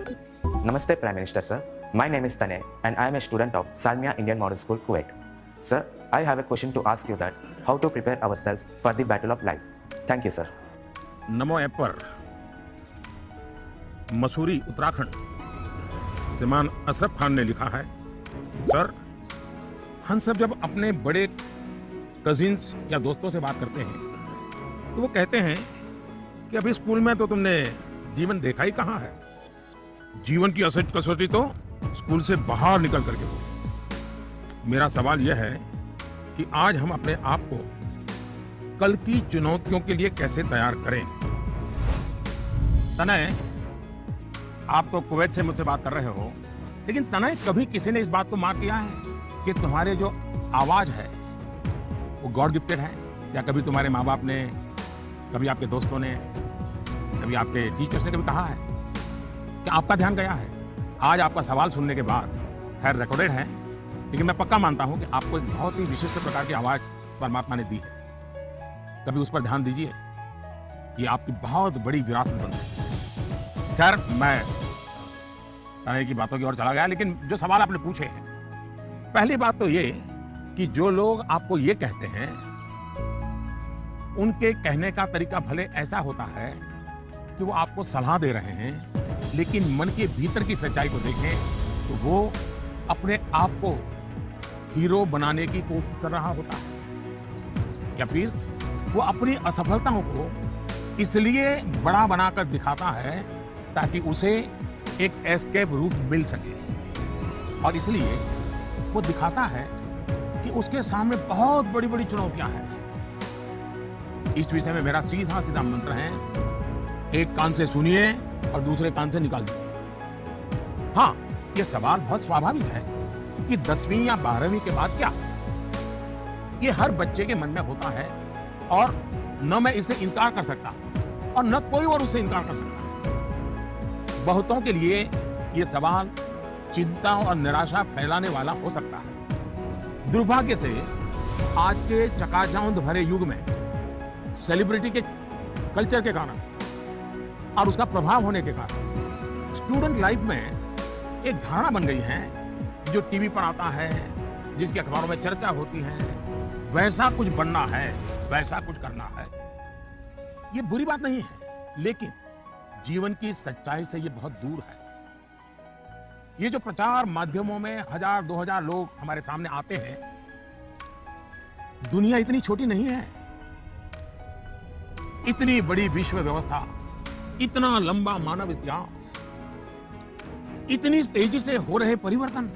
Namaste, Prime Minister, sir. My name is Tanay, and I am a student of Salmia Indian Model School, Kuwait. Sir, I have a question to ask you that how to prepare ourselves for the battle of life. Thank you, sir. NaMo app पर मसूरी उत्तराखंड श्रीमान अशरफ खान ने लिखा है, sir हम सब जब अपने बड़े कजिन्स या दोस्तों से बात करते हैं तो वो कहते हैं कि अभी स्कूल में तो तुमने जीवन देखा ही कहाँ है। जीवन की असली कसौटी तो स्कूल से बाहर निकल करके हो। मेरा सवाल यह है कि आज हम अपने आप को कल की चुनौतियों के लिए कैसे तैयार करें। तनय, आप तो कुवैत से मुझसे बात कर रहे हो, लेकिन तनय कभी किसी ने इस बात को मार्क किया है कि तुम्हारे जो आवाज है वो गॉड गिफ्टेड है? या कभी तुम्हारे माँ बाप ने, कभी आपके दोस्तों ने, कभी आपके टीचर्स ने कभी कहा है कि आपका ध्यान गया है? आज आपका सवाल सुनने के बाद, खैर रिकॉर्डेड है, लेकिन मैं पक्का मानता हूं कि आपको एक बहुत ही विशिष्ट प्रकार की आवाज परमात्मा ने दी है। कभी उस पर ध्यान दीजिए, ये आपकी बहुत बड़ी विरासत बन सकती है। खैर, मैं तनय की बातों की ओर चला गया, लेकिन जो सवाल आपने पूछे हैं, पहली बात तो ये कि जो लोग आपको ये कहते हैं उनके कहने का तरीका भले ऐसा होता है कि वो आपको सलाह दे रहे हैं, लेकिन मन के भीतर की सच्चाई को देखें तो वो अपने आप को हीरो बनाने की कोशिश कर रहा होता है, या फिर वो अपनी असफलताओं को इसलिए बड़ा बनाकर दिखाता है ताकि उसे एक एस्केप रूट मिल सके, और इसलिए वो दिखाता है कि उसके सामने बहुत बड़ी बड़ी चुनौतियां हैं। इस विषय में मेरा सीधा सीधा मंत्र है, एक कान से सुनिए और दूसरे कान से निकाल दीजिए। हाँ, ये सवाल बहुत स्वाभाविक है कि 10वीं या 12वीं के बाद क्या, ये हर बच्चे के मन में होता है, और न मैं इसे इनकार कर सकता और न कोई और उसे इनकार कर सकता। बहुतों के लिए ये सवाल चिंता और निराशा फैलाने वाला हो सकता है। दुर्भाग्य से आज के चकाचौंध भरे युग में सेलिब्रिटी के कल्चर के कारण और उसका प्रभाव होने के कारण स्टूडेंट लाइफ में एक धारणा बन गई है, जो टीवी पर आता है, जिसके अखबारों में चर्चा होती है, वैसा कुछ बनना है, वैसा कुछ करना है। ये बुरी बात नहीं है, लेकिन जीवन की सच्चाई से ये बहुत दूर है। ये जो प्रचार माध्यमों में 1000-2000 लोग हमारे सामने आते हैं, दुनिया इतनी छोटी नहीं है। इतनी बड़ी विश्व व्यवस्था, इतना लंबा मानव इतिहास, इतनी तेजी से हो रहे परिवर्तन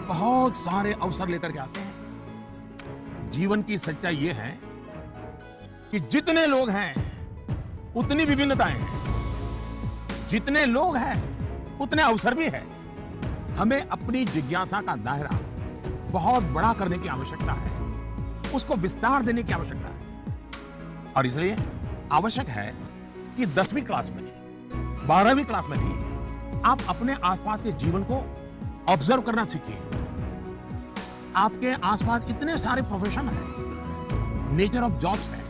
बहुत सारे अवसर लेकर के आते हैं। जीवन की सच्चाई यह है कि जितने लोग हैं उतनी विभिन्नताएं हैं, जितने लोग हैं उतने अवसर भी है। हमें अपनी जिज्ञासा का दायरा बहुत बड़ा करने की आवश्यकता है, उसको विस्तार देने की आवश्यकता है, और इसलिए आवश्यक है कि 10वीं क्लास में, 12वीं क्लास में भी आप अपने आसपास के जीवन को ऑब्जर्व करना सीखिए। आपके आसपास इतने सारे प्रोफेशन हैं, नेचर ऑफ जॉब्स हैं,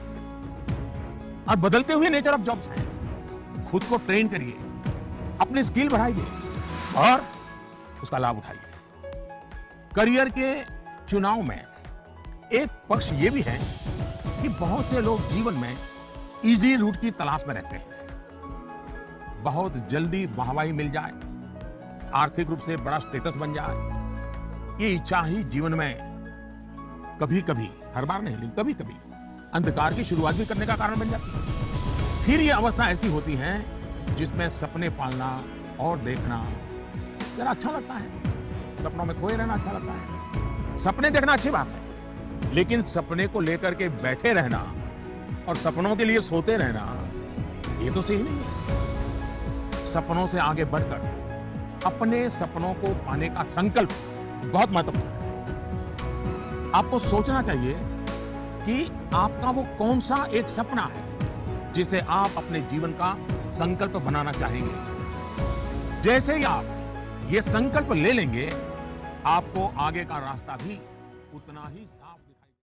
और बदलते हुए नेचर ऑफ जॉब्स हैं। खुद को ट्रेन करिए, अपनी स्किल बढ़ाइए और उसका लाभ उठाइए। करियर के चुनाव में एक पक्ष यह भी है कि बहुत से लोग जीवन में इजी रूट की तलाश में रहते हैं। बहुत जल्दी वाहवाही मिल जाए, आर्थिक रूप से बड़ा स्टेटस बन जाए, ये इच्छा ही जीवन में कभी कभी, हर बार नहीं लेकिन कभी कभी, अंधकार की शुरुआत भी करने का कारण बन जाती है। फिर ये अवस्था ऐसी होती है जिसमें सपने पालना और देखना जरा अच्छा लगता है, सपनों में खोए रहना अच्छा लगता है। सपने देखना अच्छी बात है, लेकिन सपने को लेकर के बैठे रहना और सपनों के लिए सोते रहना, ये तो सही नहीं है। सपनों से आगे बढ़कर अपने सपनों को पाने का संकल्प बहुत महत्वपूर्ण है। आपको सोचना चाहिए कि आपका वो कौन सा एक सपना है जिसे आप अपने जीवन का संकल्प बनाना चाहेंगे। जैसे ही आप ये संकल्प ले लेंगे, आपको आगे का रास्ता भी उतना ही